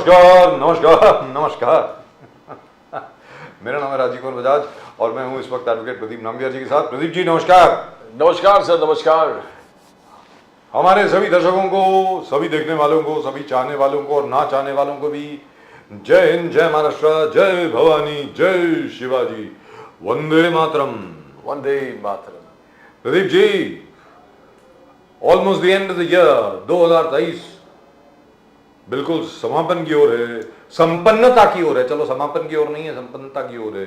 नमस्कार नमस्कार नमस्कार। मेरा नाम है राजीव कुमार बजाज और मैं हूं इस वक्त एडवोकेट प्रदीप नामबियार जी के साथ। प्रदीप जी नमस्कार। नमस्कार सर, नमस्कार। हमारे सभी दर्शकों को, सभी देखने वालों को, सभी चाहने वालों को और ना चाहने वालों को भी जय हिंद, जय महाराष्ट्र, जय भवानी, जय शिवाजी, वंदे मातरम। वंदे मातरम। Pradeep ji, almost the end of the year 2023 बिल्कुल समापन की ओर है, संपन्नता की ओर है। चलो समापन की ओर नहीं है, संपन्नता की ओर है।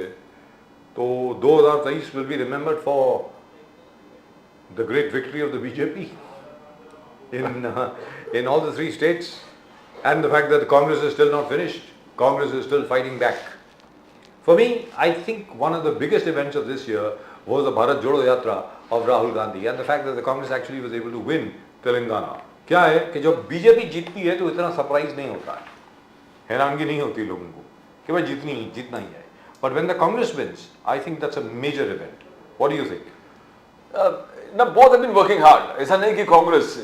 तो 2023 will be remembered for the great victory of the BJP in all the three states, and the fact that Congress is still not finished. Congress is still fighting back. For me, I think one of the biggest events of this year was the Bharat Jodo Yatra of Rahul Gandhi and the fact that the Congress actually was able to win Telangana. क्या है कि जब BJP जीतती है तो इतना surprise नहीं होता है, हैरानगी नहीं होती लोगों को कि भाई जीतना ही है। But when the Congress wins, I think that's a major event. What do you think? Now both have been working hard. ऐसा नहीं कि Congress,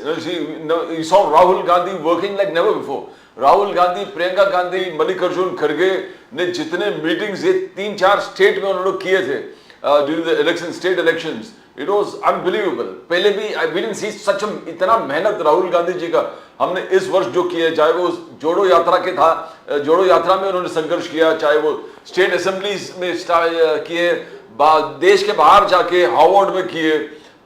you saw Rahul Gandhi working like never before. Rahul Gandhi, Priyanka Gandhi, Mallikarjun खड़गे ने जितने मीटिंग्स ये 3-4 स्टेट में उन्होंने किए थे during the election, state elections, it was unbelievable. पहले भी वी डिडंट सी सच इतना मेहनत राहुल गांधी जी का हमने इस वर्ष जो किया, चाहे वो जोड़ो यात्रा के था, जोड़ो यात्रा में उन्होंने संघर्ष किया, चाहे वो स्टेट असेंबलीज में किए, देश के बाहर जाके हार्वर्ड में किए,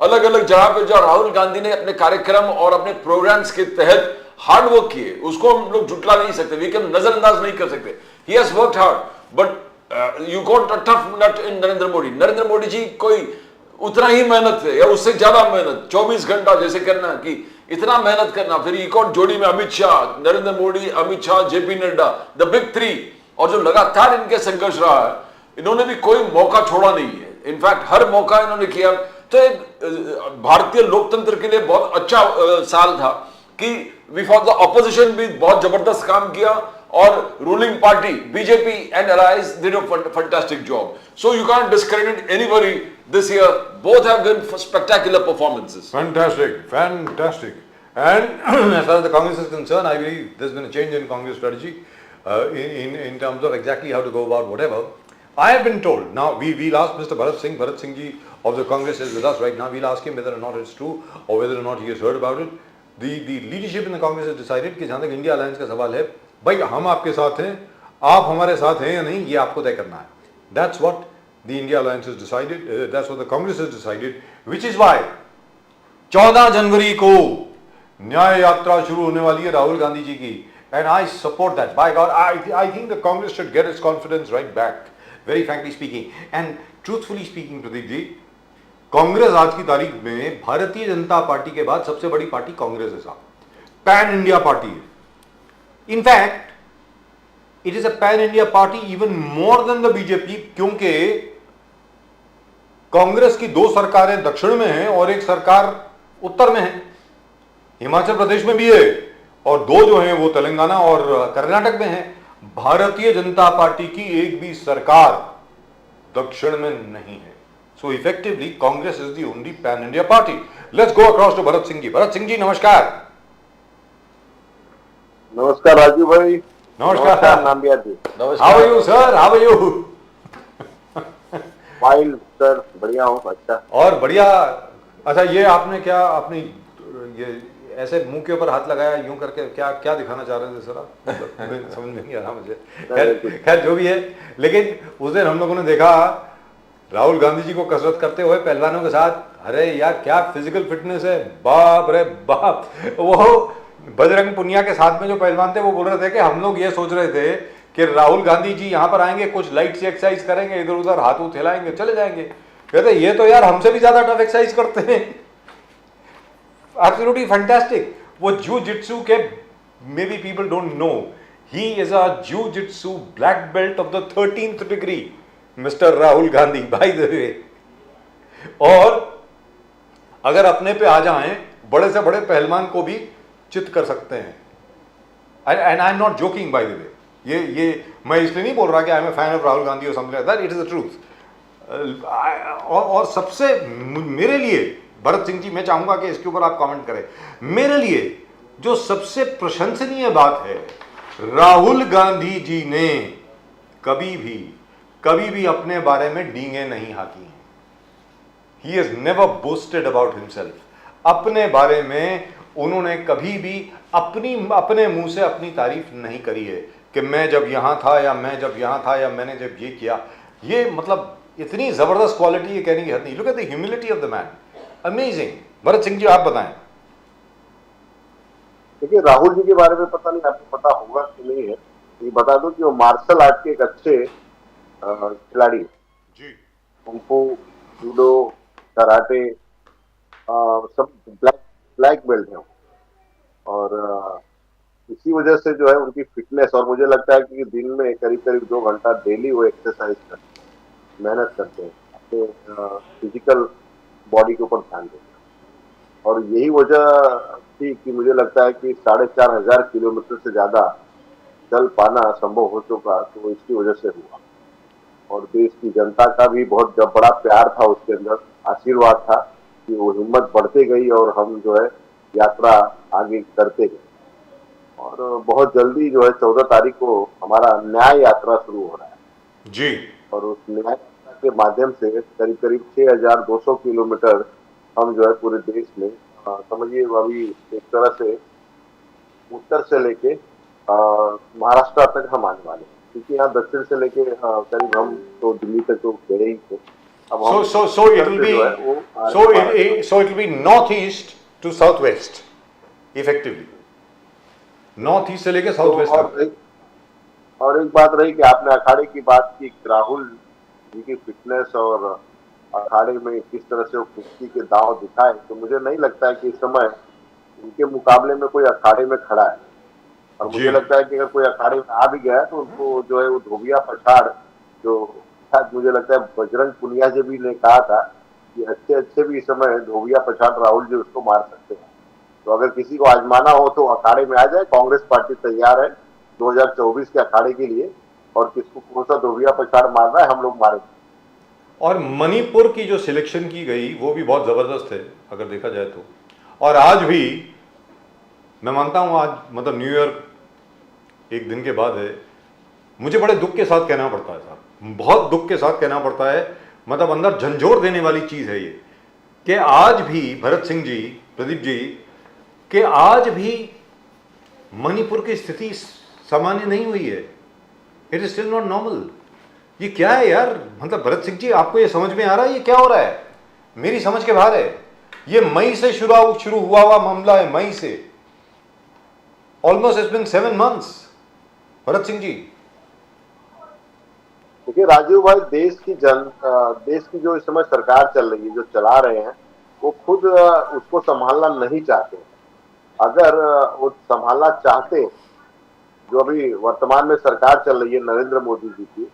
अलग अलग जगह पे जो राहुल गांधी ने अपने कार्यक्रम और अपने प्रोग्राम्स के तहत हार्ड वर्क किए, उसको हम लोग जुटला नहीं सकते, वी कैन नजरअंदाज नहीं कर सकते। He has worked hard, but you got a tough nut in Narendra Modi. Narendra Modi ji कोई उतना ही मेहनत है या उससे ज्यादा मेहनत, 24 घंटा जैसे करना कि इतना मेहनत करना, फिर एक और जोड़ी में Amit Shah, Narendra Modi, Amit Shah, JP Nadda, the big three, और जो लगातार इनके संघर्ष रहा है, इन्होंने भी कोई मौका छोड़ा नहीं है। इनफैक्ट हर मौका इन्होंने किया। तो एक भारतीय लोकतंत्र के लिए बहुत अच्छा साल था कि वी फॉर द ऑपोजिशन भी बहुत जबरदस्त काम किया और ruling party BJP and allies did a fantastic job. So you can't discredit anybody this year, both have given spectacular performances. Fantastic. And as far as the Congress is concerned, I believe there's been a change in Congress strategy in terms of exactly how to go about whatever. I have been told. Now we'll ask Mr. Bharat Singh ji of the Congress is with us right now. We'll ask him whether or not it's true or whether or not he has heard about it. The leadership in the Congress has decided कि जहाँ तक India alliance का सवाल है, भाई हम आपके साथ हैं, आप हमारे साथ हैं या नहीं, ये आपको तय करना है। That's what the India Alliance has decided. That's what the Congress has decided. Which is why 14 जनवरी को न्याय यात्रा शुरू होने वाली है राहुल गांधी जी की, and I support that. By God, I think the Congress should get its confidence right back. Very frankly speaking and truthfully speaking, Pradeep ji, Congress आज की तारीख में भारतीय जनता पार्टी के बाद सबसे बड़ी पार्टी कांग्रेस है साहब। पैन इंडिया पार्टी है। In fact it is a pan India party even more than the BJP, क्योंकि कांग्रेस की 2 सरकारें दक्षिण में हैं और एक सरकार उत्तर में है, हिमाचल प्रदेश में भी है, और 2 जो हैं वो तेलंगाना और कर्नाटक में है। भारतीय जनता पार्टी की एक भी सरकार दक्षिण में नहीं है। So effectively Congress is the only pan India party. Let's go across to Bharat Singh ji. Bharat Singh ji नमस्कार। नमस्कार राजू भाई। नमस्कार Nambiar ji. How are you sir? How are you? Fine sir, बढ़िया हूँ। अच्छा और बढ़िया। अच्छा ये आपने क्या अपनी ये ऐसे मुंह के ऊपर हाथ लगाया यूं करके, क्या दिखाना चाह रहे थे सर आप? समझ में नहीं आ रहा मुझे। खैर जो भी है, लेकिन उस दिन हम लोगों ने देखा राहुल गांधी जी को कसरत करते हुए पहलवानों के साथ। अरे यार क्या फिजिकल फिटनेस है, बाप रे बाप। वो बजरंग पुनिया के साथ में जो पहलवान थे वो बोल रहे थे कि हम लोग ये सोच रहे थे कि राहुल गांधी जी यहाँ पर आएंगे, कुछ लाइट सी एक्सरसाइज करेंगे, इधर उधर हाथ हिलाएंगे, चले जाएंगे। कहते ये तो यार हमसे भी ज्यादा टफ एक्सरसाइज करते हैं। Absolutely fantastic. वो jiu-jitsu के, maybe people don't know, he is a jiu-jitsu black belt of the 13th degree, Mr. Rahul Gandhi, by the way. और अगर अपने पे आ जाएं, बड़े से बड़े पहलवान को भी चित कर सकते हैं। And I'm not joking by the way. ये मैं इसलिए नहीं बोल रहा कि I'm a fan of Rahul Gandhi or something like that. It is the truth. और सबसे मेरे लिए भरत सिंह जी, मैं चाहूंगा कि इसके ऊपर आप कमेंट करें। मेरे लिए जो सबसे प्रशंसनीय बात है राहुल गांधी जी ने कभी भी अपने बारे में डींगे नहीं हाकी हैं। He has never boasted about himself. अपने बारे में उन्होंने कभी भी अपने मुंह से अपनी तारीफ नहीं करी है कि मैं जब यहां था या मैं जब यहां था या मैंने जब ये किया। ये मतलब इतनी जबरदस्त क्वालिटी है, कहने की हद नहीं। Look at the humility of the man, amazing. Bharat Singh ji आप बताएं। देखिए, राहुल जी के बारे में पता नहीं आपको पता होगा कि नहीं है। ये बता दूं कि वो मार्शल आर्ट के एक अच्छे खिलाड़ी हैं। जी। कुंफू, जूडो, कराटे, सब ब्लैक बेल्ट हैं। और इसी वजह से जो है उनकी फिटनेस, और मुझे लगता है कि दिन में करीब करीब 2 घंटा डेली वो एक्सरसाइज करते हैं, मेहनत करते हैं, अपने फिजिकल बॉडी के ऊपर ध्यान देते हैं। और यही वजह थी कि मुझे लगता है कि 4,500 किलोमीटर से ज्यादा चल पाना संभव हो चुका, तो इसकी वजह से हुआ। और देश की जनता का भी बहुत बड़ा प्यार था उसके अंदर, आशीर्वाद था कि वो हिम्मत बढ़ते गई और हम जो है यात्रा आगे करते गए। और बहुत जल्दी जो है 14 तारीख को हमारा न्याय यात्रा शुरू हो रहा है जी। और उस न्याय यात्रा के माध्यम से करीब करीब 6,200 किलोमीटर हम जो है पूरे देश में समझिए अभी एक तरह से उत्तर से लेके महाराष्ट्र तक हम आने वाले हैं, क्योंकि यहाँ दक्षिण से लेके करीब हम तो दिल्ली तक तो गए ही थे। अब हम So it will be so it will be northeast to southwest effectively. North east से लेके साउथ वेस्ट तक। और एक बात रही कि आपने अखाड़े की बात की, राहुल जी की फिटनेस और अखाड़े में किस तरह से वो कुश्ती के दांव दिखाए, तो मुझे नहीं लगता है कि इस समय उनके मुकाबले में कोई अखाड़े में खड़ा है। और मुझे लगता है कि अगर कोई अखाड़े में आ भी गया है तो उनको जो है वो धोबिया पछाड़, जो शायद मुझे लगता है बजरंग पुनिया जी भी ने कहा था कि अच्छे भी इस समय धोबिया पछाड़ राहुल जी उसको मार सकते हैं। तो अगर किसी को आजमाना हो तो अखाड़े में आ जाए। कांग्रेस पार्टी तैयार है 2024 के अखाड़े के लिए, और किसको कौन सा धोबिया पछाड़ मारना है हम लोग मारेंगे। और मणिपुर की जो सिलेक्शन की गई वो भी बहुत जबरदस्त है अगर देखा जाए तो। और आज भी मैं मानता हूं, आज मतलब न्यू ईयर एक दिन के बाद है, मुझे बड़े दुख के साथ कहना पड़ता है साहब, बहुत दुख के साथ कहना पड़ता है, मतलब अंदर झंझोर देने वाली चीज है ये, कि आज भी भरत सिंह जी, प्रदीप जी, कि आज भी मणिपुर की स्थिति सामान्य नहीं हुई है। It is still not normal. ये क्या है यार? मतलब भरत सिंह जी, आपको ये समझ में आ रहा है ये क्या हो रहा है? मेरी समझ के बाहर है। ये मई से शुरू हुआ मामला है, मई से। Almost it's been 7 months। Bharat Singh ji, देखिए राजीव भाई, देश की जो इस समय सरकार चल रही है, जो चला रहे हैं, वो खुद उसको संभालना नहीं चाहते। अगर वो संभालना चाहते, जो अभी वर्तमान में सरकार चल रही है नरेंद्र मोदी जी की,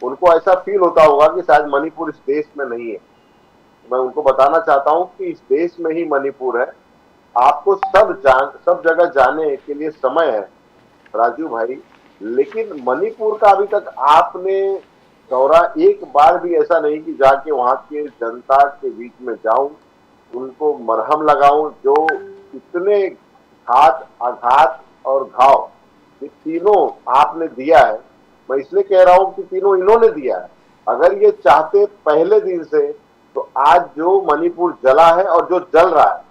उनको ऐसा फील होता होगा कि शायद मणिपुर इस देश में नहीं है। मैं उनको बताना चाहता हूं कि इस देश में ही मणिपुर है। आपको सब जगह जाने के लिए समय है राजू भाई, लेकिन मणिपुर का अभी तक आपने दौरा एक बार भी ऐसा नहीं कि जाके वहां के जनता के बीच में जाऊं, उनको मरहम लगाऊं। जो इतने घात, आघात और घाव ये तीनों आपने दिया है, मैं इसलिए कह रहा हूं कि तीनों इन्होंने दिया है। अगर ये चाहते पहले दिन से, तो आज जो मणिपुर जला है और जो जल रहा है,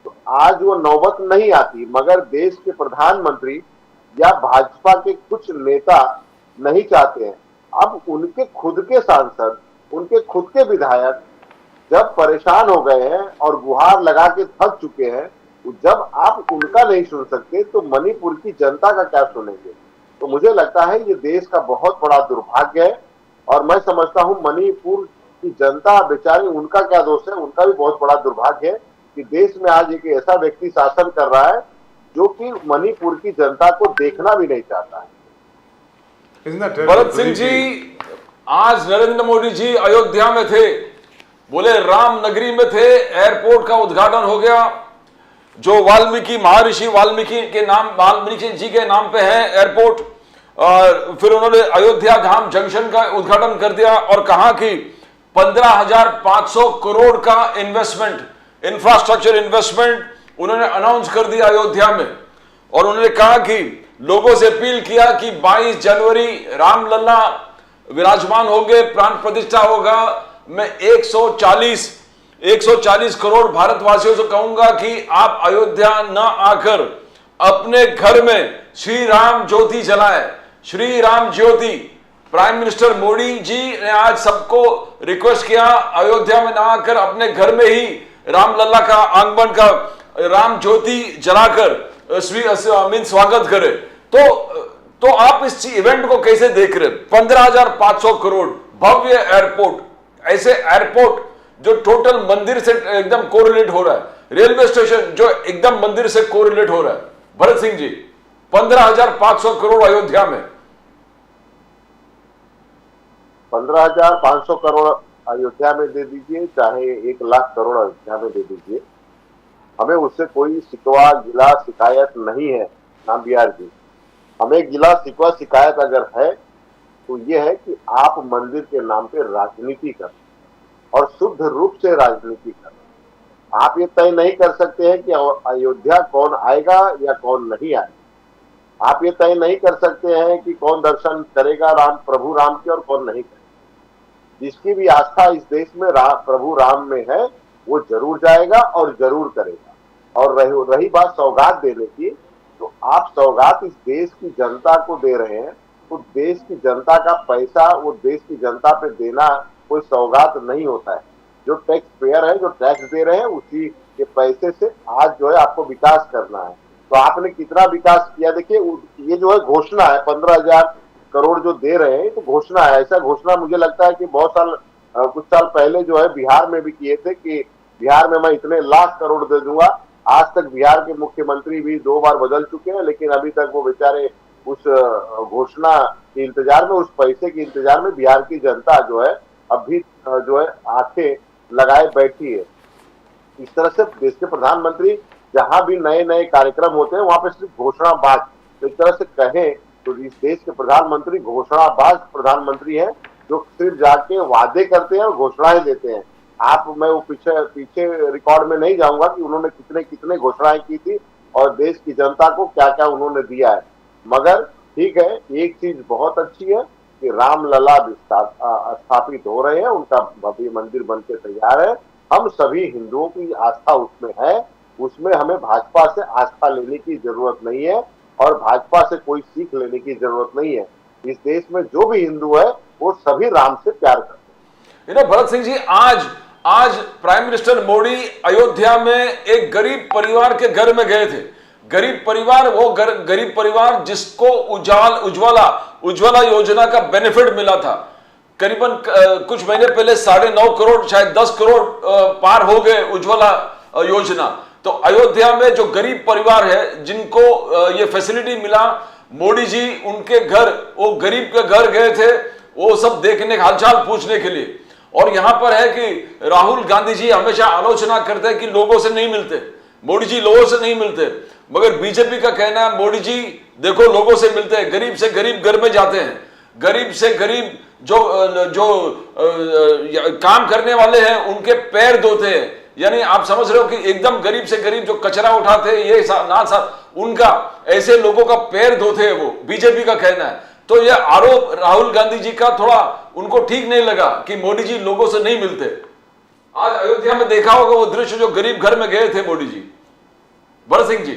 तो आज वो नौबत नहीं आती। मगर देश के प्रधानमंत्री या भाजपा के कुछ नेता नहीं चाहते हैं। अब उनके खुद के सांसद, उनके खुद के विधायक जब परेशान हो गए हैं और गुहार लगा के थक चुके हैं, जब आप उनका नहीं सुन सकते तो मणिपुर की जनता का क्या सुनेंगे? तो मुझे लगता है ये देश का बहुत बड़ा दुर्भाग्य है। और मैं समझता हूं मणिपुर की जनता बेचारी, उनका क्या दोष है? उनका भी बहुत बड़ा दुर्भाग्य है कि देश में आज एक ऐसा व्यक्ति शासन कर रहा है जो कि मणिपुर की जनता को देखना भी नहीं चाहता है। भरत सिंह जी, आज नरेंद्र मोदी जी अयोध्या में थे, बोले राम नगरी में थे, एयरपोर्ट का उद्घाटन हो गया, जो महर्षि वाल्मीकि जी के नाम पे है एयरपोर्ट। और फिर उन्होंने अयोध्या धाम जंक्शन का उद्घाटन कर दिया और कहा कि 15,500 करोड़ का इन्वेस्टमेंट, इंफ्रास्ट्रक्चर इन्वेस्टमेंट उन्होंने अनाउंस कर दिया अयोध्या में। और उन्होंने कहा कि लोगों से अपील किया कि 22 जनवरी रामलला विराजमान होंगे, प्राण प्रतिष्ठा होगा। मैं 140 करोड़ भारतवासियों से कहूंगा कि आप अयोध्या न आकर अपने घर में श्री राम ज्योति जलाएं, श्री राम ज्योति। प्राइम मिनिस्टर मोदी जी ने आज सबको रिक्वेस्ट किया अयोध्या में ना आकर अपने घर में ही रामलला का आगमन का राम ज्योति जलाकर स्वागत करें। तो आप इस इवेंट को कैसे देख रहे? 15,500 करोड़ भव्य एयरपोर्ट, ऐसे एयरपोर्ट जो टोटल मंदिर से एकदम कोरिलेट हो रहा है, रेलवे स्टेशन जो एकदम मंदिर से कोरिलेट हो रहा है। भरत सिंह जी, 15,500 करोड़ अयोध्या में, 15,500 करोड़ अयोध्या में दे दीजिए, चाहे 1,00,000 करोड़ अयोध्या में दे दीजिए, हमें उससे कोई शिकवा गिला शिकायत नहीं है नामबिहार जी। हमें गिला शिकवा शिकायत अगर है तो ये है कि आप मंदिर के नाम पे राजनीति कर और शुद्ध रूप से राजनीति कर। आप ये तय नहीं कर सकते हैं कि अयोध्या कौन आएगा या कौन नहीं आएगा। आप ये तय नहीं कर सकते हैं कि कौन दर्शन करेगा प्रभु राम के और कौन नहीं करेगा। जिसकी भी आस्था इस देश में प्रभु राम में है वो जरूर जाएगा और जरूर करेगा। और रही बात सौगात देने की, तो आप सौगात इस देश की जनता को दे रहे हैं, तो देश की जनता का पैसा वो देश की जनता पे देना कोई सौगात नहीं होता है। जो टैक्स पेयर है, जो टैक्स दे रहे हैं, उसी के पैसे से आज जो है आपको विकास करना है। तो आपने कितना विकास किया? देखिए, ये जो है घोषणा है, 15,000 करोड़ जो दे रहे हैं तो घोषणा है। ऐसा घोषणा मुझे लगता है कि कुछ साल पहले जो है बिहार में भी किए थे कि बिहार में मैं इतने लाख करोड़ दे दूंगा। आज तक बिहार के मुख्यमंत्री भी 2 बार बदल चुके हैं, लेकिन अभी तक वो बेचारे उस घोषणा के इंतजार में, उस पैसे के इंतजार में बिहार की जनता जो है अभी जो है आंखें लगाए बैठी है। इस तरह से देश के प्रधानमंत्री जहां भी नए नए कार्यक्रम होते हैं वहां पे सिर्फ घोषणाबाज, तो एक तरह से कहें तो इस देश के प्रधानमंत्री घोषणाबाज प्रधानमंत्री हैं, जो सिर्फ जाके वादे करते हैं और घोषणाएं देते हैं। मैं वो पीछे रिकॉर्ड में नहीं जाऊंगा कि उन्होंने कितने घोषणाएं की थी और देश की जनता को क्या क्या उन्होंने दिया है। मगर ठीक है, एक चीज बहुत अच्छी है कि रामलला स्थापित हो रहे हैं, उनका भव्य मंदिर बन के तैयार है। हम सभी हिंदुओं की आस्था उसमें है, उसमें हमें भाजपा से आस्था लेने की जरूरत नहीं है और भाजपा से कोई सीख लेने की जरूरत नहीं है। इस देश में जो भी हिंदू है वो सभी राम से प्यार करते हैं। भरत सिंह जी, आज प्राइम मिनिस्टर मोदी अयोध्या में एक गरीब परिवार के घर में गए थे। गरीब परिवार जिसको उज्ज्वला योजना का बेनिफिट मिला था। करीबन कुछ महीने पहले 9.5 करोड़ शायद 10 करोड़ पार हो गए उज्ज्वला योजना। तो अयोध्या में जो गरीब परिवार है जिनको ये फैसिलिटी मिला, मोदी जी उनके घर, वो गरीब के घर गए थे, वो सब देखने, हालचाल पूछने के लिए। और यहां पर है कि राहुल गांधी जी हमेशा आलोचना करते हैं कि लोगों से नहीं मिलते, मोदी जी लोगों से नहीं मिलते, मगर बीजेपी का कहना है मोदी जी देखो लोगों से मिलते हैं, गरीब से गरीब घर में जाते हैं, गरीब से गरीब जो काम करने वाले हैं उनके पैर धोते हैं। यानी आप समझ रहे हो कि एकदम गरीब से गरीब जो कचरा उठाते हैं, ये उनका ऐसे लोगों का पैर धोते हैं, वो बीजेपी का कहना है। तो यह आरोप राहुल गांधी जी का थोड़ा उनको ठीक नहीं लगा कि मोदी जी लोगों से नहीं मिलते। आज अयोध्या में देखा होगा वो दृश्य जो गरीब घर में गए थे मोदी जी। भरत सिंह जी,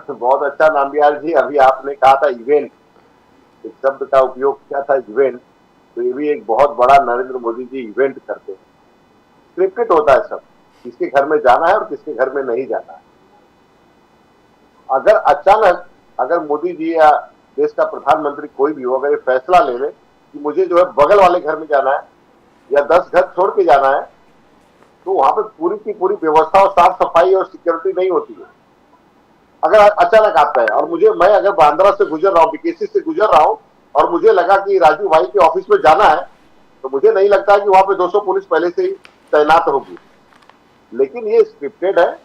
बहुत अच्छा नामबिहार जी, अभी आपने कहा था इवेंट, एक शब्द का उपयोग किया था इवेंट, तो ये भी एक बहुत बड़ा नरेंद्र मोदी जी इवेंट करते हैं। स्क्रिप्टेड होता है सब, किसके घर में जाना है और किसके घर में नहीं जाना है। अगर अचानक अगर मोदी जी या देश का प्रधानमंत्री कोई भी हो अगर ये फैसला ले ले कि मुझे जो है बगल वाले घर में जाना है या 10 घर छोड़ के जाना है, तो वहां पे पूरी की पूरी व्यवस्था और साफ सफाई और सिक्योरिटी नहीं होती है। अगर अचानक आता है और मैं अगर बांद्रा से गुजर रहा हूँ, बीकेसी से गुजर रहा हूँ और मुझे लगा कि राजू भाई के ऑफिस में जाना है, तो मुझे नहीं लगता कि वहां पे 200 पुलिस पहले से ही तैनात होगी। लेकिन ये स्क्रिप्टेड है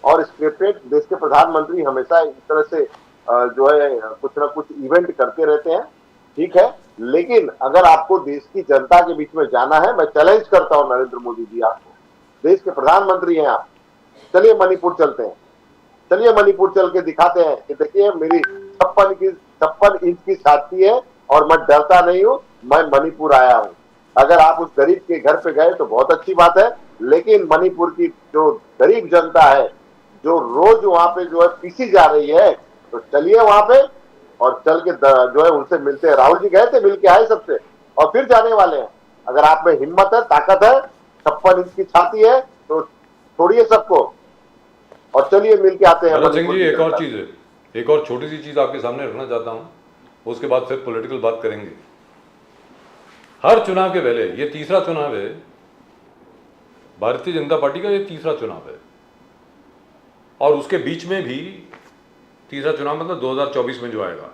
और स्क्रिप्टेड देश के प्रधानमंत्री हमेशा इस तरह से जो है कुछ ना कुछ इवेंट करते रहते हैं, ठीक है। लेकिन अगर आपको देश की जनता के बीच में जाना है, मैं चैलेंज करता हूं नरेंद्र मोदी जी, आपको, देश के प्रधानमंत्री हैं आप, चलिए मणिपुर चलते हैं, चलिए मणिपुर चल के दिखाते हैं कि देखिए मेरी 56 इंच की छाती है और मैं डरता नहीं हूं, मैं मणिपुर आया हूं। अगर आप उस गरीब के घर पे गए तो बहुत अच्छी बात है, लेकिन मणिपुर की जो गरीब जनता है, जो रोज वहां पे जो है पीसी जा रही है, तो चलिए वहां पे और चल के जो है उनसे मिलते हैं। राहुल जी गए थे, मिल के आए सबसे और फिर जाने वाले हैं। अगर आप में हिम्मत है, ताकत है, 56 इंच की छाती है, तो छोड़िए सबको और चलिए मिल के आते हैं। भरत सिंह जी, एक और चीज है, एक और छोटी सी चीज आपके सामने रखना चाहता हूं, उसके बाद फिर पॉलिटिकल बात करेंगे। हर चुनाव के पहले, ये तीसरा चुनाव है भारतीय जनता पार्टी का, ये तीसरा चुनाव है, और उसके बीच में भी तीसरा चुनाव मतलब 2024 में जो आएगा,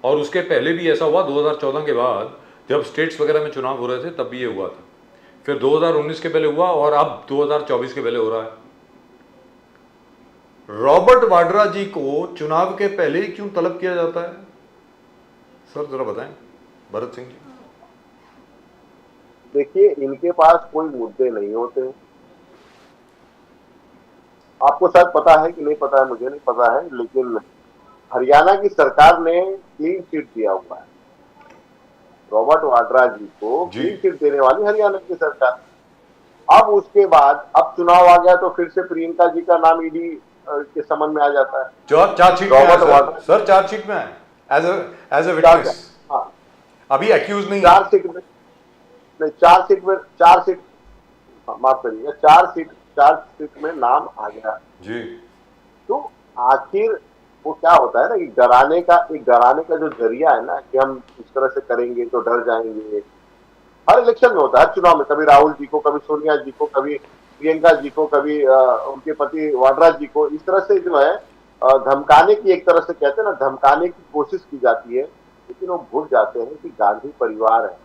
और उसके पहले भी ऐसा हुआ 2014 के बाद जब स्टेट्स वगैरह में चुनाव हो रहे थे तब भी ये हुआ था, फिर 2019 के पहले हुआ और अब 2024 के पहले हो रहा है। रॉबर्ट वाड्रा जी को चुनाव के पहले ही क्यों तलब किया जाता है सर, जरा बताएं भरत सिंह जी। देखिए, इनके पास कोई मुद्दे नहीं होते। आपको शायद पता है कि नहीं पता है, मुझे नहीं पता है, लेकिन हरियाणा की सरकार ने क्लीन चिट दिया हुआ है रॉबर्ट वाड्रा जी को, क्लीन चिट देने वाली हरियाणा की सरकार। अब उसके बाद अब चुनाव आ गया तो फिर से प्रियंका जी का नाम ईडी के समन में आ जाता है। चार्जशीट में सर, चार्जशीट में एज ए विटनेस। हाँ, अभी एक्यूज नहीं, चार्जशीट में माफ करिएगा, चार्जशीट में नाम आ गया जी। तो आखिर वो क्या होता है ना कि डराने का जो जरिया है ना कि हम इस तरह से करेंगे तो डर जाएंगे। हर इलेक्शन में होता है, हर चुनाव में, कभी राहुल जी को, कभी सोनिया जी को, कभी प्रियंका जी को, कभी उनके पति वाड्रा जी को, इस तरह से जो है धमकाने की, एक तरह से कहते हैं ना, धमकाने की कोशिश की जाती है। लेकिन वो भूल जाते हैं कि गांधी परिवार है।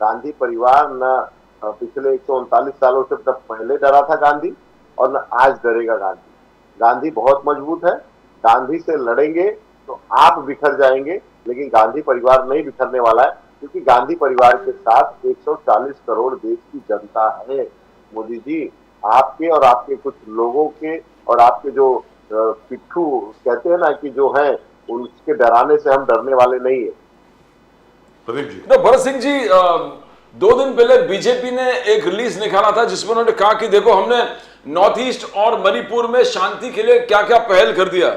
गांधी परिवार न पिछले 139 सालों से तब पहले डरा था गांधी और न आज डरेगा गांधी। गांधी बहुत मजबूत है। गांधी से लड़ेंगे तो आप बिखर जाएंगे, लेकिन गांधी परिवार नहीं बिखरने वाला है, क्योंकि गांधी परिवार के साथ 140 करोड़ देश की जनता है। मोदी जी, आपके और आपके कुछ लोगों के और आपके जो पिट्ठू कहते हैं ना कि जो है, उसके डराने से हम डरने वाले नहीं है। प्रदीप जी। तो भरत सिंह जी, 2 दिन पहले बीजेपी ने एक रिलीज निकाला था जिसमें उन्होंने कहा कि देखो हमने नॉर्थ ईस्ट और मणिपुर में शांति के लिए क्या क्या पहल कर दिया।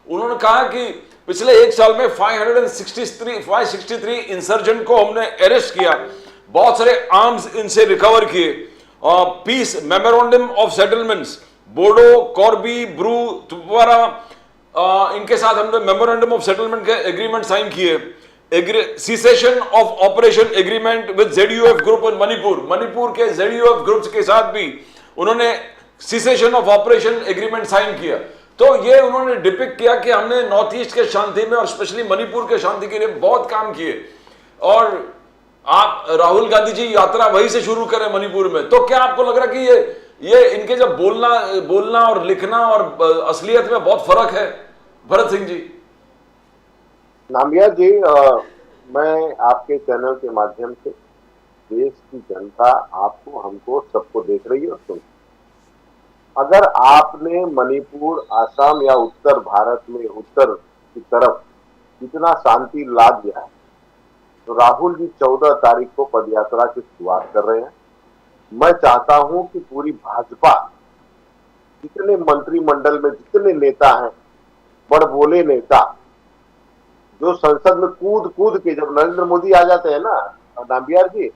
उन्होंने कहा कि पिछले 1 साल में 563 इंसर्जेंट को हमने अरेस्ट किया, बहुत सारे आर्म्स इनसे रिकवर किए, peace memorandum of settlements, Bodo, Karbi, Bru, Tripura, इनके साथ हमने मेमोरेंडम ऑफ सेटलमेंट के एग्रीमेंट साइन किए। Cessation of operation agreement with ZUF group in Manipur के ZUF ग्रुप्स के साथ भी उन्होंने cessation of operation agreement sign किया। तो ये उन्होंने डिपिक्ट किया कि हमने नॉर्थ ईस्ट के शांति में और स्पेशली मणिपुर के शांति के लिए बहुत काम किए। और आप राहुल गांधी जी यात्रा वहीं से शुरू करें मणिपुर में, तो क्या आपको लग रहा है कि ये इनके जब बोलना और लिखना और असलियत में बहुत फर्क है? भरत सिंह जी। नामिया जी, मैं आपके चैनल के माध्यम से देश की जनता आपको, हमको, सबको देख रही है और सुन, अगर आपने मणिपुर, आसाम या उत्तर भारत में, उत्तर की तरफ इतना शांति ला दिया है, तो राहुल जी 14 तारीख को पदयात्रा की शुरुआत कर रहे हैं। मैं चाहता हूं कि पूरी भाजपा, जितने मंत्रिमंडल में जितने नेता हैं, बड़बोले नेता, जो संसद में कूद कूद के, जब नरेंद्र मोदी आ जाते हैं ना नाम्बियार जी,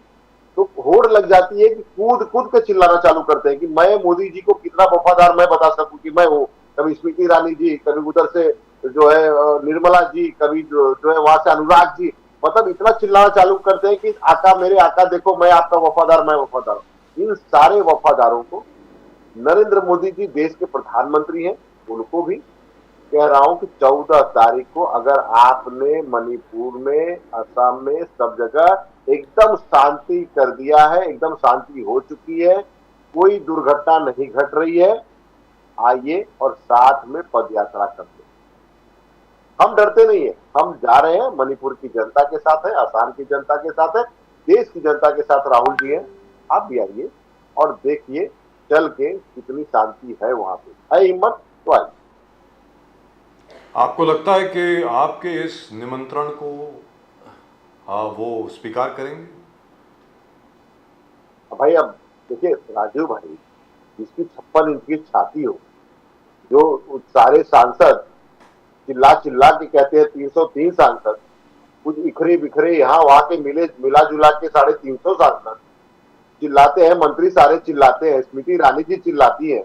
तो होड़ लग जाती है कि कूद कूद के चिल्लाना चालू करते हैं कि मैं मोदी जी को कितना वफादार मैं बता सकूं कि मैं हूं। कभी स्मृति ईरानी जी, कभी उधर से जो है निर्मला जी, कभी जो है वहां से अनुराग जी, मतलब इतना चिल्लाना चालू करते हैं कि आका, मेरे आका देखो, मैं आपका वफादार, मैं वफादार। इन सारे वफादारों को नरेंद्र मोदी जी देश के प्रधानमंत्री हैं, उनको भी कह रहा हूं कि 14 तारीख को अगर आपने मणिपुर में, असम में, सब जगह एकदम शांति कर दिया है, एकदम शांति हो चुकी है, कोई दुर्घटना नहीं घट रही है, आइए और साथ में पदयात्रा करते हैं। हम डरते नहीं है, हम जा रहे हैं, मणिपुर की जनता के साथ है, असम की जनता के साथ है, देश की जनता के साथ राहुल जी हैं। आप भी आइए और देखिए चल के कितनी शांति है वहां पे। है हिम्मत तो आइए। आपको लगता है कि आपके इस निमंत्रण को वो स्वीकार करेंगे? भाई अब देखिए राजीव भाई, जिसकी 56 इंच की छाती हो, जो सारे सांसद चिल्ला चिल्ला के कहते हैं 303 सांसद, कुछ इखरे बिखरे यहाँ वहां के मिले मिला जुला के 350 सांसद चिल्लाते हैं, मंत्री सारे चिल्लाते हैं, स्मृति ईरानी जी चिल्लाती है,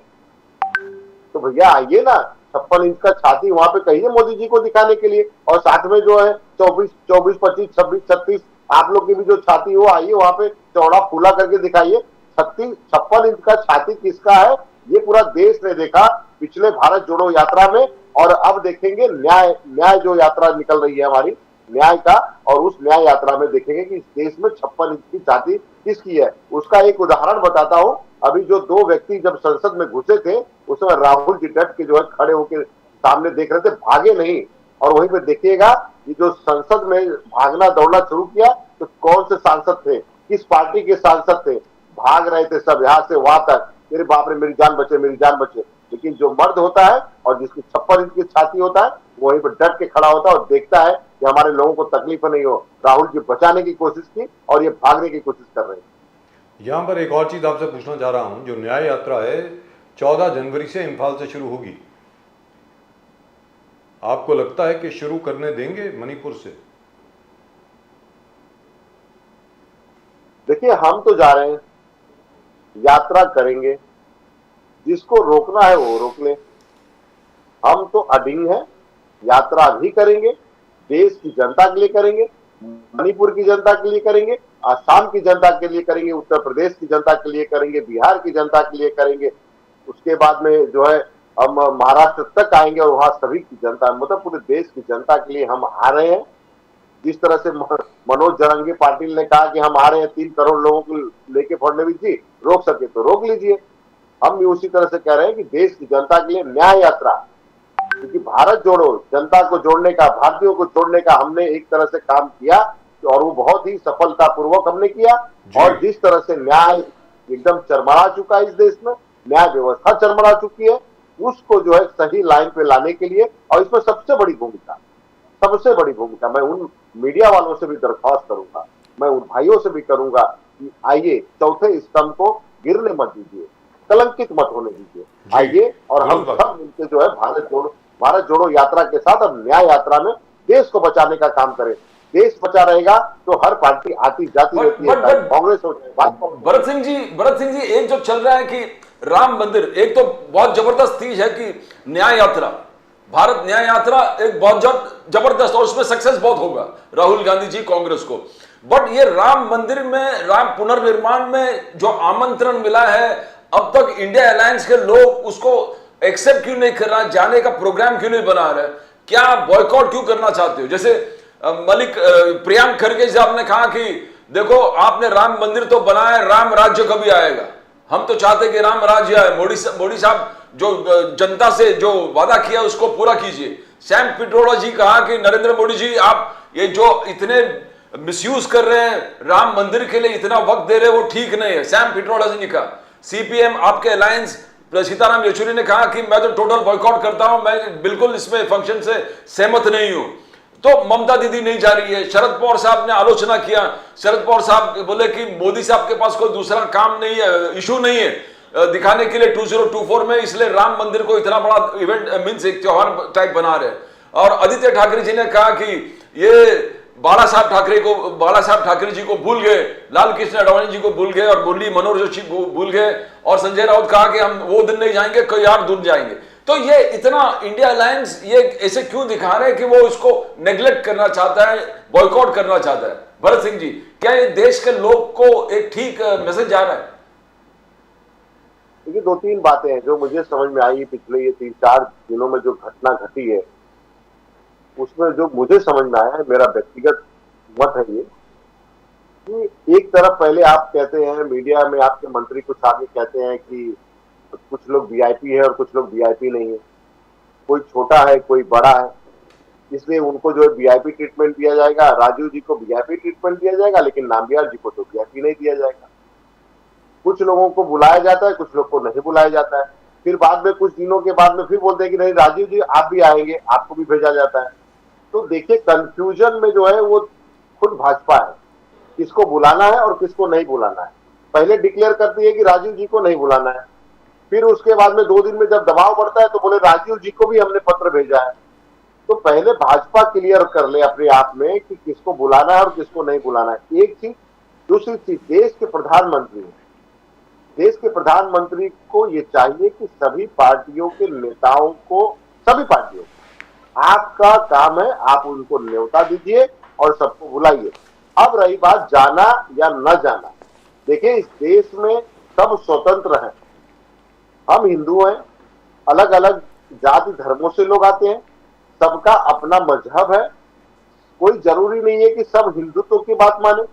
तो भैया आइए ना 56 इंच का छाती वहां पे कहिए मोदी जी को दिखाने के लिए, और साथ में जो है 24, 25, 26, 36 आप लोग की भी जो छाती हो, आइए वहां पे चौड़ा फूला करके दिखाइए। 56 इंच का छाती किसका है ये पूरा देश ने देखा पिछले भारत जोड़ो यात्रा में, और अब देखेंगे न्याय जो यात्रा निकल रही है हमारी न्याय का, और उस न्याय यात्रा में देखेंगे कि इस देश में 56 इंच की छाती किसकी है। उसका एक उदाहरण बताता हूं, अभी जो 2 व्यक्ति जब संसद में घुसे थे उस समय राहुल जी डट के जो है खड़े होकर सामने देख रहे थे, भागे नहीं। और वहीं पे देखिएगा कि जो संसद में भागना दौड़ना शुरू किया तो कौन से सांसद थे, किस पार्टी के सांसद थे, भाग रहे थे सब यहाँ से वहां तक, मेरे बाप रे मेरी जान बचे मेरी जान बचे। लेकिन जो मर्द होता है और जिसकी 56 इंच की छाती होता है वो वहीं पर डट के खड़ा होता है और देखता है कि हमारे लोगों को तकलीफ नहीं हो। राहुल जी बचाने की कोशिश की और ये भागने की कोशिश कर रहे हैं। यहाँ पर एक और चीज आपसे पूछना चाह रहा हूं, जो न्याय यात्रा है 14 जनवरी से इम्फाल से शुरू होगी, आपको लगता है कि शुरू करने देंगे मणिपुर से? देखिए हम तो जा रहे हैं, यात्रा करेंगे, जिसको रोकना है वो रोक ले, हम तो अडिंग हैं, यात्रा भी करेंगे, देश की जनता के लिए करेंगे, मणिपुर की जनता के लिए करेंगे, आसाम की जनता के लिए करेंगे, उत्तर प्रदेश की जनता के लिए करेंगे, बिहार की जनता के लिए करेंगे, उसके बाद में जो है हम महाराष्ट्र तक आएंगे और वहां सभी की जनता मतलब पूरे देश की जनता के लिए हम आ रहे हैं। जिस तरह से मनोज जरंगे पाटिल ने कहा कि हम आ रहे हैं 3 करोड़ लोगों को लेके, फडणवीस जी रोक सके तो रोक लीजिए, हम भी उसी तरह से कह रहे हैं कि देश की जनता के लिए न्याय यात्रा, क्योंकि भारत जोड़ो जनता को जोड़ने का, भारतीयों को जोड़ने का हमने एक तरह से काम किया और वो बहुत ही सफलतापूर्वक हमने किया। और जिस तरह से न्याय एकदम चरमरा चुका है इस देश में, न्याय व्यवस्था चरमरा चुकी है, उसको जो है सही लाइन पे लाने के लिए, और इसमें सबसे बड़ी भूमिका मैं उन मीडिया वालों से भी दरख्वास्त करूंगा, मैं उन भाइयों से भी करूंगा कि आइए चौथे स्तंभ को गिरने मत दीजिए, कलंकित मत होने दीजिए, आइए और हम सब मिलकर जो है भारत जोड़ो यात्रा के साथ अब न्याय यात्रा में देश को बचाने का काम करें। देश बचा रहेगा तो हर पार्टी आती जाती रहती है, कांग्रेस हो जाए। भरत सिंह जी एक जो चल रहा है कि राम मंदिर, एक तो बहुत जबरदस्त चीज है कि न्याय यात्रा, भारत न्याय यात्रा एक बहुत जबरदस्त, और उसमें सक्सेस बहुत होगा राहुल गांधी जी कांग्रेस को। बट ये राम मंदिर में, राम पुनर्निर्माण में जो आमंत्रण मिला है, अब तक इंडिया अलायंस के लोग उसको एक्सेप्ट क्यों नहीं कर रहा, जाने का प्रोग्राम क्यों नहीं बना रहे, क्या बॉयकॉट क्यों करना चाहते हो? जैसे प्रियंक खरगे साहब ने कहा कि देखो आपने राम मंदिर तो बनाया, राम राज्य कभी आएगा, हम तो चाहते कि राम राज्य आए। मोदी साहब जो जनता से जो वादा किया उसको पूरा कीजिए। सैम पिट्रोडा जी कहा कि नरेंद्र मोदी जी आप ये जो इतने मिसयूज कर रहे हैं राम मंदिर के लिए, इतना वक्त दे रहे हैं, वो ठीक नहीं है। सैम पिट्रोडा जी ने कहा। सीपीएम आपके अलायंस सीताराम येचुरी ने कहा कि मैं तो टोटल बॉयकॉट करता हूं, मैं बिल्कुल इसमें फंक्शन से सहमत नहीं हूं। तो ममता दीदी नहीं जा रही है। शरद पवार साहब ने आलोचना किया, शरद पवार साहब बोले कि मोदी साहब के पास कोई दूसरा काम नहीं है, इशू नहीं है दिखाने के लिए 2024 में, इसलिए राम मंदिर को इतना बड़ा इवेंट मीन्स एक त्योहार टाइप बना रहे। और आदित्य ठाकरे जी ने कहा कि ये बाला साहब ठाकरे जी को भूल गए, लाल कृष्ण अडवाणी जी को भूल गए, और मुरली मनोहर जोशी को भूल गए, और संजय राउत कहा कि हम वो दिन नहीं जाएंगे, कोई और दिन जाएंगे। तो ये इतना इंडिया अलायंस ये ऐसे क्यों दिखा रहे हैं कि वो इसको नेग्लेक्ट करना चाहता है, बॉयकॉट करना चाहता है? भरत सिंह जी, क्या ये देश के लोग को एक ठीक मैसेज जा रहा है? देखिए 2-3 बातें हैं जो मुझे समझ में आई पिछले ये 3-4 दिनों में जो घटना घटी है, उसमें जो मुझे समझ में आया है, मेरा व्यक्तिगत मत है ये कि एक तरफ पहले आप कहते हैं मीडिया में, आपके मंत्री कुछ आगे कहते हैं कि कुछ लोग वीआईपी है और कुछ लोग वीआईपी नहीं है, कोई छोटा है कोई बड़ा है, इसलिए उनको जो है वीआईपी ट्रीटमेंट दिया जाएगा, राजू जी को वीआईपी ट्रीटमेंट दिया जाएगा, लेकिन नाम्बियार जी को तो वीआईपी नहीं दिया जाएगा। कुछ लोगों को बुलाया जाता है, कुछ लोग को नहीं बुलाया जाता है। फिर बाद में कुछ दिनों के बाद में फिर बोलते हैं कि नहीं राजीव जी आप भी आएंगे, आपको भी भेजा जाता है। तो देखिए कंफ्यूजन में जो है वो खुद भाजपा है, किसको बुलाना है और किसको नहीं बुलाना है। पहले डिक्लेयर करती है कि राजीव जी को नहीं बुलाना है, फिर उसके बाद में 2 दिन में जब दबाव बढ़ता है तो बोले राजीव जी को भी हमने पत्र भेजा है। तो पहले भाजपा क्लियर कर ले अपने आप में कि किसको बुलाना है और किसको नहीं बुलाना है, एक चीज। दूसरी चीज, देश के प्रधानमंत्री हैं, देश के प्रधानमंत्री को ये चाहिए कि सभी पार्टियों के नेताओं को, सभी पार्टियों को, आपका काम है आप उनको न्योता दीजिए और सबको बुलाइए। अब रही बात जाना या न जाना, देखिए इस देश में सब स्वतंत्र हैं, हम हिंदू हैं, अलग अलग जाति धर्मों से लोग आते हैं, सबका अपना मजहब है, कोई जरूरी नहीं है कि सब हिंदुत्व की बात माने,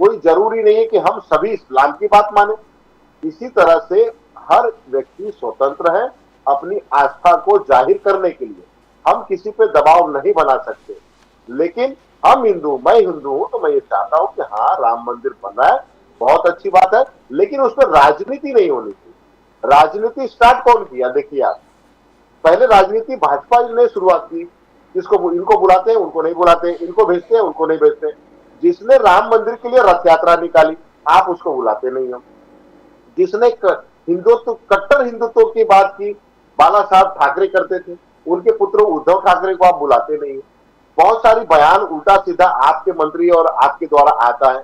कोई जरूरी नहीं है कि हम सभी इस्लाम की बात माने। इसी तरह से हर व्यक्ति स्वतंत्र है अपनी आस्था को जाहिर करने के लिए, हम किसी पे दबाव नहीं बना सकते। लेकिन हम हिंदू, मैं हिंदू हूं तो मैं ये चाहता हूं कि हाँ राम मंदिर बन रहा है, बहुत अच्छी बात है, लेकिन उसमें राजनीति नहीं होनी चाहिए। राजनीति स्टार्ट कौन किया, देखिए आप, पहले राजनीति भाजपा ने शुरुआत की, इसको इनको बुलाते हैं उनको नहीं बुलाते, इनको भेजते हैं उनको नहीं भेजते। जिसने राम मंदिर के लिए रथ यात्रा निकाली आप उसको बुलाते नहीं हो, जिसने हिंदुत्व, कट्टर हिंदुत्व की बात की, बाला साहब ठाकरे करते थे, उनके पुत्र उद्धव ठाकरे को आप बुलाते नहीं हो। बहुत सारी बयान उल्टा सीधा आपके मंत्री और आपके द्वारा आता है।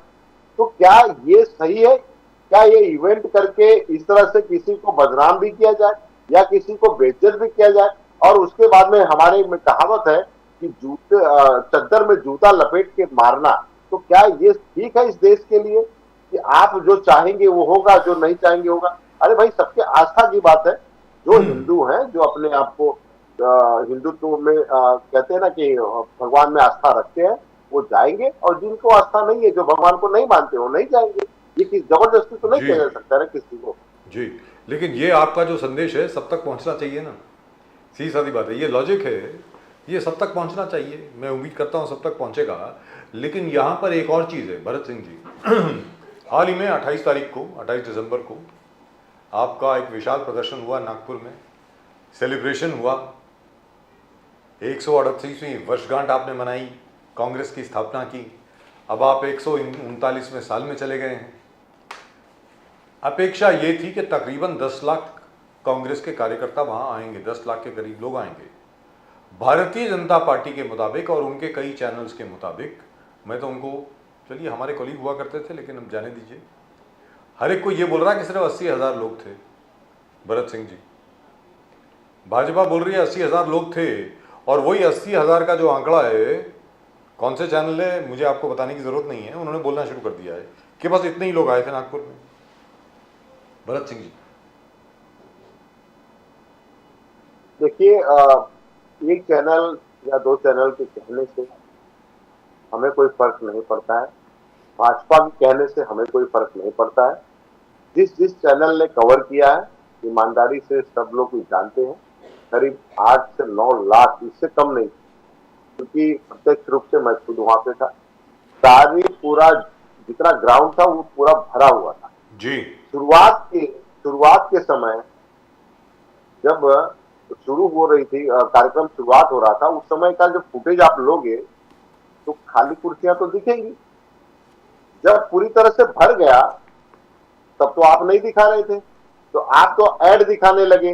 तो क्या ये सही है? क्या ये इवेंट करके इस तरह से किसी को बदनाम भी किया जाए या किसी को बेइज्जत भी किया जाए? और उसके बाद में हमारे में कहावत है कि जूते चद्दर में जूता लपेट के मारना। तो क्या ये ठीक है इस देश के लिए कि आप जो चाहेंगे वो होगा, जो नहीं चाहेंगे होगा? अरे भाई सबके आस्था की बात है, जो हिंदू हैं, जो अपने आप को हिंदुत्व में कहते हैं ना कि भगवान में आस्था रखते हैं, वो जाएंगे, और जिनको आस्था नहीं है, जो भगवान को नहीं मानते वो नहीं जाएंगे। ये किस जबरदस्ती तो नहीं किया जा सकता है किसी को जी। लेकिन ये आपका जो संदेश है सब तक पहुंचना चाहिए ना, सीधी सादी बात है, ये लॉजिक है, ये सब तक पहुंचना चाहिए। मैं उम्मीद करता हूं सब तक पहुंचेगा। लेकिन यहां पर एक और चीज़ है भरत सिंह जी, हाल ही में 28 तारीख को, 28 दिसंबर को आपका एक विशाल प्रदर्शन हुआ नागपुर में, सेलिब्रेशन हुआ, 138वीं वर्षगांठ आपने मनाई, कांग्रेस की स्थापना की। अब आप 139वें साल में चले गए हैं। अपेक्षा ये थी कि तकरीबन 10 लाख कांग्रेस के कार्यकर्ता वहां आएंगे, 10 लाख के करीब लोग आएंगे। भारतीय जनता पार्टी के मुताबिक और उनके कई चैनल्स के मुताबिक, मैं तो उनको, चलिए हमारे कॉलीग हुआ करते थे लेकिन अब जाने दीजिए, हर एक को ये बोल रहा है कि सिर्फ 80,000 लोग थे। भरत सिंह जी, भाजपा बोल रही है 80,000 लोग थे, और वही 80,000 का जो आंकड़ा है, कौन से चैनल है मुझे आपको बताने की जरूरत नहीं है, उन्होंने बोलना शुरू कर दिया है कि बस इतने ही लोग आए थे नागपुर में। भरत सिंह जी, देखिए एक चैनल या 2 चैनल के कहने से हमें कोई फर्क नहीं पड़ता है, भाजपा के कहने से हमें कोई फर्क नहीं पड़ता है। जिस जिस चैनल ने कवर किया है, ईमानदारी से सब लोग जानते हैं, करीब 8 से 9 लाख, इससे कम नहीं, क्योंकि प्रत्यक्ष रूप से मैं खुद वहां पे था। सारी पूरा जितना ग्राउंड था वो पूरा भरा हुआ था जी। शुरुआत के समय जब शुरू हो रही थी, कार्यक्रम शुरुआत हो रहा था, उस समय का जब फुटेज आप लोगे तो खाली कुर्सियां तो दिखेंगी। जब पूरी तरह से भर गया तब तो आप नहीं दिखा रहे थे, तो आप तो ऐड दिखाने लगे,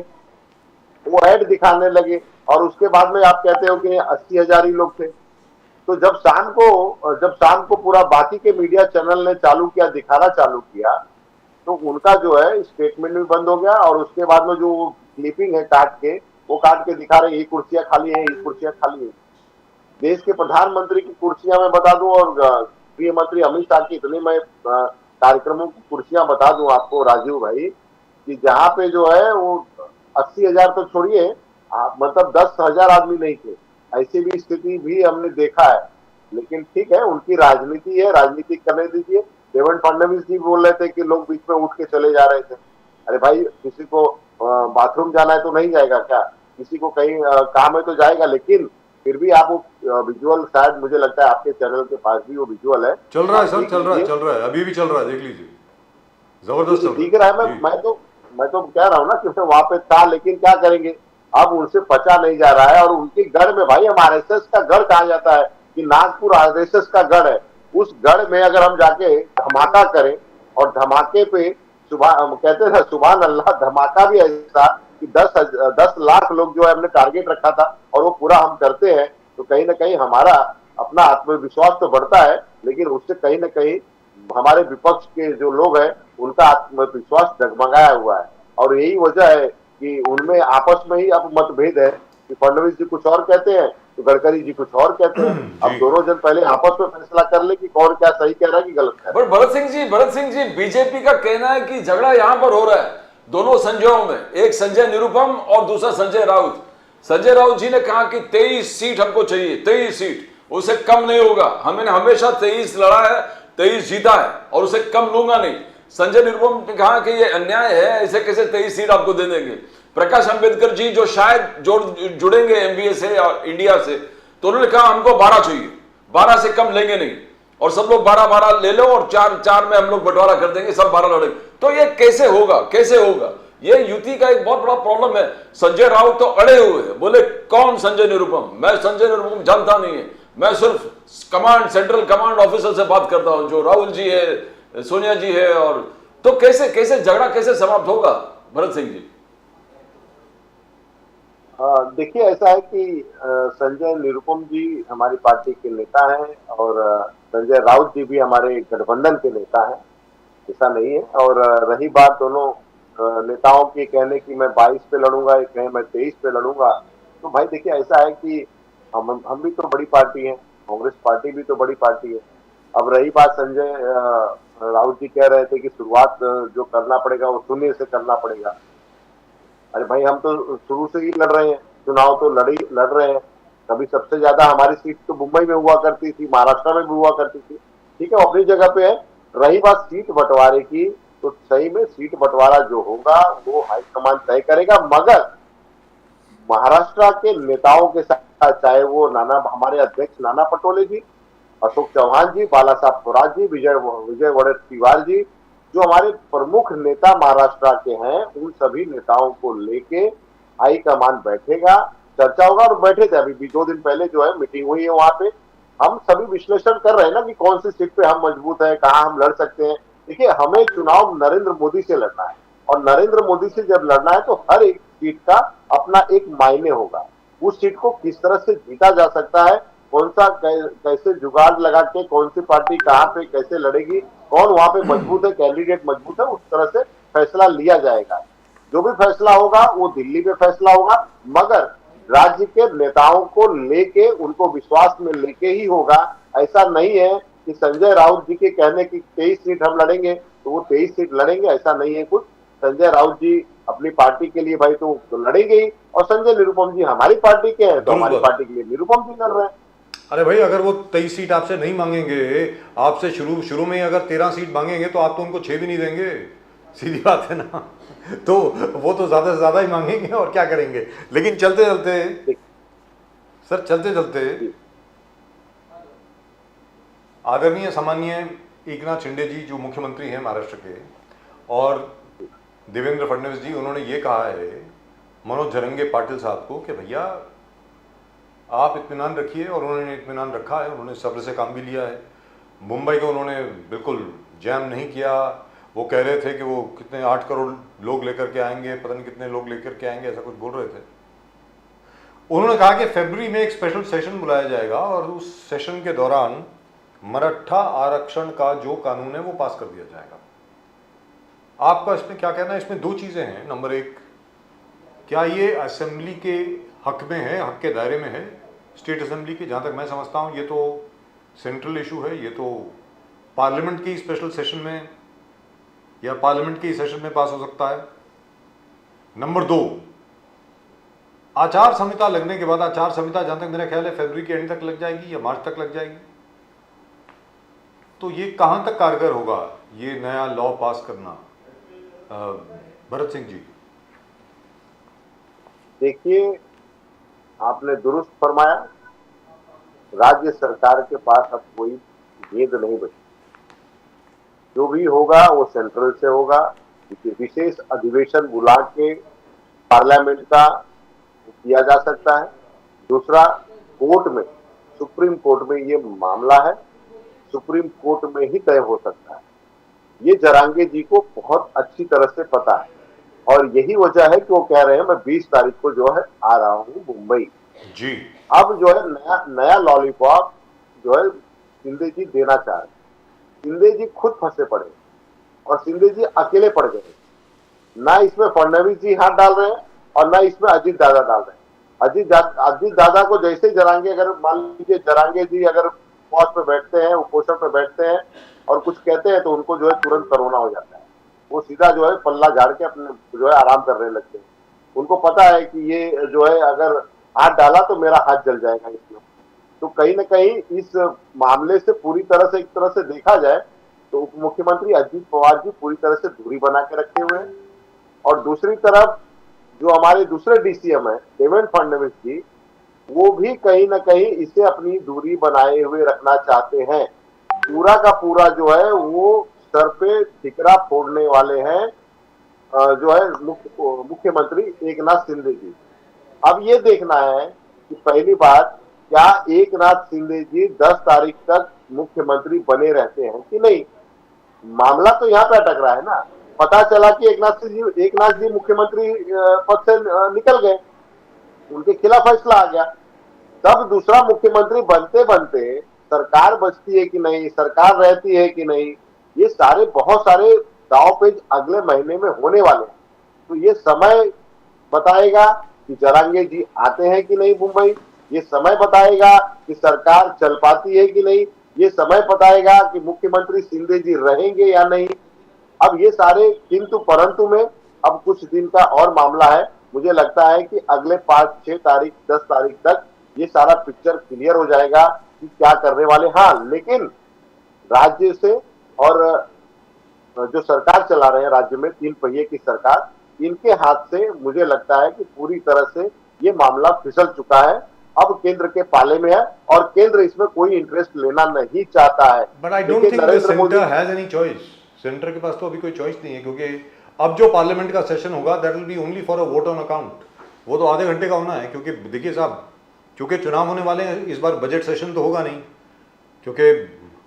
वो ऐड दिखाने लगे, और उसके बाद में आप कहते हो कि 80,000 ही लोग थे। तो जब शाम को पूरा बाकी के मीडिया चैनल ने चालू किया, दिखाना चालू किया, तो उनका जो है स्टेटमेंट भी बंद हो गया, और उसके बाद में जो क्लिपिंग है काट के दिखा रहे, ये कुर्सियां खाली है, ये कुर्सियां खाली है। देश के प्रधानमंत्री की कुर्सियां मैं बता दूं, और गृह मंत्री अमित शाह की इतनी मैं कार्यक्रमों की कुर्सियां बता दूं आपको राजीव भाई, कि जहां पे जो है वो 80,000 तो छोड़िए, मतलब 10,000 आदमी नहीं थे। ऐसी भी स्थिति भी हमने देखा है। लेकिन ठीक है, उनकी राजनीति है, राजनीति करने दीजिए। देवेंद्र फडणवीस जी बोल रहे थे कि लोग बीच में उठ के चले जा रहे थे। अरे भाई, किसी को बाथरूम जाना है तो नहीं जाएगा क्या? किसी को कहीं काम है तो जाएगा। लेकिन फिर भी आप वो विजुअल, शायद मुझे लगता है आपके चैनल के पास भी वो विजुअल है, चल रहा है सर, चल रहा है, अभी भी चल रहा है, देख लीजिए, जबरदस्त दिख रहा है। मैं तो कह रहा हूँ ना कि मैं वहां पे था, लेकिन क्या करेंगे, अब उनसे पचा नहीं जा रहा है। और उनके गढ़ में भाई, हम आरएसएस का गढ़ कहा जाता है कि नागपुर आरएसएस का गढ़ है, उस गढ़ में अगर हम जाके धमाका करें और धमाके पे सुबह कहते थे सुभान अल्लाह, धमाका भी ऐसा कि 10 लाख लोग जो है हमने टारगेट रखा था और वो पूरा हम करते हैं, तो कहीं ना कहीं हमारा अपना आत्मविश्वास तो बढ़ता है, लेकिन उससे कहीं ना कहीं हमारे विपक्ष के जो लोग हैं उनका आत्मविश्वास डगमगाया हुआ है। और यही वजह है कि उनमें आपस में ही अब मतभेद है कि फडणवीस जी कुछ और कहते हैं तो गडकरी जी कुछ और कहते हैं। अब दोनों जन पहले आपस में फैसला कर ले कि कौन क्या सही कह रहा है कि गलत कह रहा है। पर भरत सिंह जी, बीजेपी का कहना है कि झगड़ा यहां पर हो रहा है दोनों संजयों में, एक संजय निरुपम और दूसरा संजय राउत। संजय राउत जी ने कहा कि 23 सीट हमको चाहिए, 23 सीट, उससे कम नहीं होगा। हमने हमेशा 23 लड़ा है, 23 जीता है और उसे कम लूंगा नहीं। संजय निरुपम ने कहा कि ये अन्याय है, ऐसे कैसे 23 सीट आपको दे देंगे। प्रकाश अंबेडकर जी जो शायद जुड़ेंगे एमबीए से और इंडिया से, तो उन्होंने कहा हमको 12 चाहिए, 12 से कम लेंगे नहीं, और सब लोग 12-12 ले लो और 4-4 में हम लोग बंटवारा कर देंगे, सब 12 लड़ेंगे। तो ये कैसे होगा, कैसे होगा? ये युति का एक बहुत बड़ा प्रॉब्लम है। संजय राउत तो अड़े हुए हैं, बोले कौन संजय निरुपम, मैं संजय निरुपम जानता नहीं है, मैं सिर्फ कमांड, सेंट्रल कमांड ऑफिसर से बात करता हूं, जो राहुल जी है, सोनिया जी है। और तो कैसे कैसे झगड़ा कैसे समाप्त होगा भरत सिंह जी? देखिए, ऐसा है कि संजय निरुपम जी हमारी पार्टी के नेता हैं और संजय राउत जी भी हमारे गठबंधन के नेता हैं, ऐसा नहीं है। और रही बात दोनों नेताओं की कहने की मैं 22 पे लड़ूंगा, एक कहे मैं 23 पे लड़ूंगा, तो भाई देखिए ऐसा है कि हम भी तो बड़ी पार्टी है, कांग्रेस पार्टी भी तो बड़ी पार्टी है। अब रही बात, संजय राउत जी कह रहे थे कि शुरुआत जो करना पड़ेगा वो शून्य से करना पड़ेगा। अरे भाई, हम तो शुरू से ही लड़ रहे हैं, चुनाव तो लड़ रहे हैं। कभी सबसे ज्यादा हमारी सीट तो मुंबई में हुआ करती थी, महाराष्ट्र में भी हुआ करती थी, ठीक है, अपनी जगह पे है। रही बात सीट बंटवारे की, तो सही में सीट बंटवारा जो होगा वो हाईकमान तय करेगा, मगर महाराष्ट्र के नेताओं के साथ, चाहे वो हमारे अध्यक्ष नाना पटोले जी, अशोक चौहान जी, बाला साहब थोराट जी, विजय वडेट्टीवार जी, जो हमारे प्रमुख नेता महाराष्ट्र के हैं, उन सभी नेताओं को लेके हाईकमान बैठेगा, चर्चा होगा। और बैठे थे, अभी 2 दिन पहले जो है मीटिंग हुई है, वहां पे हम सभी विश्लेषण कर रहे हैं ना कि कौन सी सीट पे हम मजबूत है, कहाँ हम लड़ सकते हैं। देखिए, हमें चुनाव नरेंद्र मोदी से लड़ना है, और नरेंद्र मोदी से जब लड़ना है तो हर एक सीट का अपना एक मायने होगा। उस सीट को किस तरह से जीता जा सकता है, कौन सा कैसे जुगाड़ लगा के कौन सी पार्टी कहाँ पे कैसे लड़ेगी, कौन वहां पे मजबूत है, कैंडिडेट मजबूत है, उस तरह से फैसला लिया जाएगा। जो भी फैसला होगा वो दिल्ली में फैसला होगा, मगर राज्य के नेताओं को लेके, उनको विश्वास में लेके ही होगा। ऐसा नहीं है कि संजय राउत जी के कहने की 23 सीट हम लड़ेंगे तो वो 23 सीट लड़ेंगे, ऐसा नहीं है कुछ। संजय राउत जी अपनी पार्टी के लिए भाई तो लड़ेंगे ही, और संजय निरुपम जी हमारी पार्टी के हैं तो हमारी पार्टी के लिए निरुपम जी लड़ रहे हैं। अरे भाई, अगर वो 23 सीट आपसे नहीं मांगेंगे, आपसे शुरू में ही अगर 13 सीट मांगेंगे तो आप तो उनको 6 भी नहीं देंगे, सीधी बात है ना। तो वो तो ज्यादा से ज्यादा ही मांगेंगे और क्या करेंगे। लेकिन चलते चलते आदरणीय सामान्य एकनाथ शिंदे जी जो मुख्यमंत्री हैं महाराष्ट्र के, और देवेंद्र फडणवीस जी, उन्होंने ये कहा है मनोज झरंगे पाटिल साहब को कि भैया आप इत्मीनान रखिए, और उन्होंने इत्मीनान रखा है, उन्होंने सब्र से काम भी लिया है। मुंबई को उन्होंने बिल्कुल जैम नहीं किया। वो कह रहे थे कि वो कितने 8 करोड़ लोग लेकर के आएंगे, पता नहीं कितने लोग लेकर के आएंगे, ऐसा कुछ बोल रहे थे। उन्होंने कहा कि फरवरी में एक स्पेशल सेशन बुलाया जाएगा और उस सेशन के दौरान मराठा आरक्षण का जो कानून है वो पास कर दिया जाएगा। आपका इसमें क्या कहना है? इसमें 2 चीजें हैं। नंबर 1, क्या ये असेंबली के हक में है, हक के दायरे में है, स्टेट असेंबली के? जहां तक मैं समझता हूं ये तो सेंट्रल इशू है, ये तो पार्लियामेंट की स्पेशल सेशन में या पार्लियामेंट के सेशन में पास हो सकता है। नंबर 2, आचार संहिता लगने के बाद, आचार संहिता जहां तक मेरा ख्याल है फरवरी के एंड तक लग जाएगी या मार्च तक लग जाएगी, तो ये कहां तक कारगर होगा ये नया लॉ पास करना? भरत सिंह जी। देखिए, आपने दुरुस्त फरमाया, राज्य सरकार के पास अब कोई गेंद नहीं बची। जो भी होगा वो सेंट्रल से होगा, विशेष अधिवेशन बुला के पार्लियामेंट का किया जा सकता है। दूसरा, कोर्ट में, सुप्रीम कोर्ट में ये मामला है, सुप्रीम कोर्ट में ही तय हो सकता है। ये जरांगे जी को बहुत अच्छी तरह से पता है और यही वजह है कि वो कह रहे हैं मैं 20 तारीख को जो है आ रहा हूँ मुंबई। जी, अब जो है नया लॉलीपॉप जो है शिंदे जी देना चाह रहे हैं। शिंदे जी खुद फंसे पड़े और शिंदे जी अकेले पड़ गए। ना इसमें फडणवीस जी हाथ डाल रहे हैं और ना इसमें अजीत दादा डाल रहे हैं। अजीत दादा को जैसे जरांगे, अगर मान लीजिए जरांगे जी अगर पौष पे बैठते हैं, उपोषण पे बैठते हैं और कुछ कहते हैं तो उनको जो है तुरंत कोरोना हो जाता है। वो सीधा जो है पल्ला झाड़ के अपने जो है आराम करने लगते हैं। उनको पता है कि ये जो है अगर हाथ डाला तो मेरा हाथ जल जाएगा इसमें। तो कहीं न कहीं इस मामले से पूरी तरह से, एक तरह से देखा जाए तो उप मुख्यमंत्री अजीत पवार जी पूरी तरह से दूरी बना के रखे हुए हैं और दूसरी तरफ जो हमारे दूसरे डीसीएम है देवेंद्र फडणवीस जी, वो भी कहीं न कहीं इसे अपनी दूरी बनाए हुए रखना चाहते हैं। पूरा का पूरा जो है वो सर पे ठिकरा फोड़ने वाले हैं जो है मुख्यमंत्री एकनाथ शिंदे जी। अब ये देखना है कि पहली बात, क्या एकनाथ शिंदे जी 10 तारीख तक मुख्यमंत्री बने रहते हैं कि नहीं। मामला तो यहाँ पे अटक रहा है ना। पता चला कि एकनाथ जी मुख्यमंत्री पद से निकल गए, उनके खिलाफ फैसला आ गया। तब दूसरा मुख्यमंत्री बनते बनते सरकार बचती है कि नहीं, सरकार रहती है कि नहीं, ये सारे बहुत सारे दाव पेच अगले महीने में होने वाले हैं। तो ये समय बताएगा कि जरांगे जी आते हैं कि नहीं मुंबई, ये समय बताएगा कि सरकार चल पाती है कि नहीं, ये समय बताएगा कि मुख्यमंत्री शिंदे जी रहेंगे या नहीं। अब ये सारे किंतु परंतु में अब कुछ दिन का और मामला है। मुझे लगता है कि अगले 5, 6 तारीख, 10 तारीख तक ये सारा पिक्चर क्लियर हो जाएगा कि क्या करने वाले। हाँ, लेकिन राज्य से और जो सरकार चला रहे हैं राज्य में 3 पहिए की सरकार, इनके हाथ से मुझे लगता है कि पूरी तरह से ये मामला फिसल चुका है। अब केंद्र के पाले में है और केंद्र इसमें कोई इंटरेस्ट लेना नहीं चाहता है। But I don't think the centre has any choice. Centre के पास तो अभी कोई चॉइस नहीं है, क्योंकि अब जो पार्लियामेंट का सेशन होगा that will be only for a vote on account. वो तो आधे घंटे का होना है, क्योंकि देखिए साहब, क्योंकि चुनाव होने वाले हैं इस बार, बजट सेशन तो होगा नहीं, क्योंकि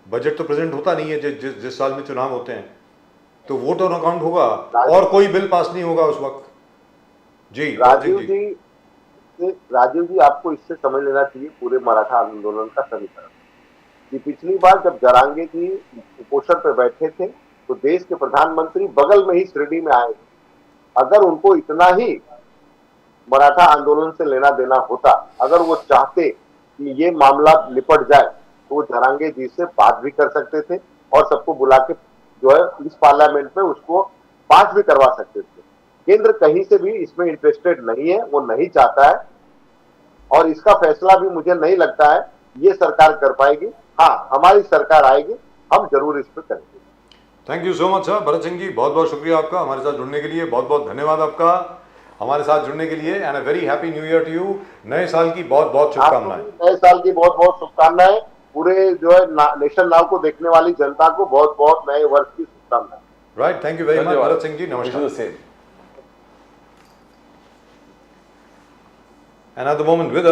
बजट तो प्रेजेंट होता नहीं है जिस साल में चुनाव होते हैं। तो वोट ऑन अकाउंट होगा और कोई बिल पास नहीं होगा उस वक्त। जी राजीव जी आपको इससे समझ लेना चाहिए पूरे मराठा आंदोलन का समीकरण कि पिछली बार जब जरांगे जी उपोषण पे बैठे थे तो देश के प्रधानमंत्री बगल में ही शिरडी में आए। अगर उनको इतना ही मराठा आंदोलन से लेना देना होता, अगर वो चाहते कि ये मामला निपट जाए, तो वो जरांगे जी से बात भी कर सकते थे और सबको बुला के जो है इस पार्लियामेंट में उसको पास भी करवा सकते थे। केंद्र कहीं से भी इसमें इंटरेस्टेड नहीं है, वो नहीं चाहता है और इसका फैसला भी मुझे नहीं लगता है ये सरकार कर पाएगी। हाँ, हमारी सरकार आएगी, हम जरूर इस पर करेंगे। Thank you so much sir. Bharat Singh ji, बहुत बहुत शुक्रिया आपका हमारे साथ जुड़ने के लिए। बहुत बहुत धन्यवाद आपका हमारे साथ जुड़ने के लिए। And a very happy new year to you. नए साल की बहुत बहुत शुभकामनाएं। नए साल की बहुत बहुत शुभकामनाएं। पूरे जो है नेशन नाउ को देखने वाली जनता को बहुत बहुत नए वर्ष की शुभकामनाएं। Right, thank you very much Bharat Singh ji, नमस्कार। And at the moment with us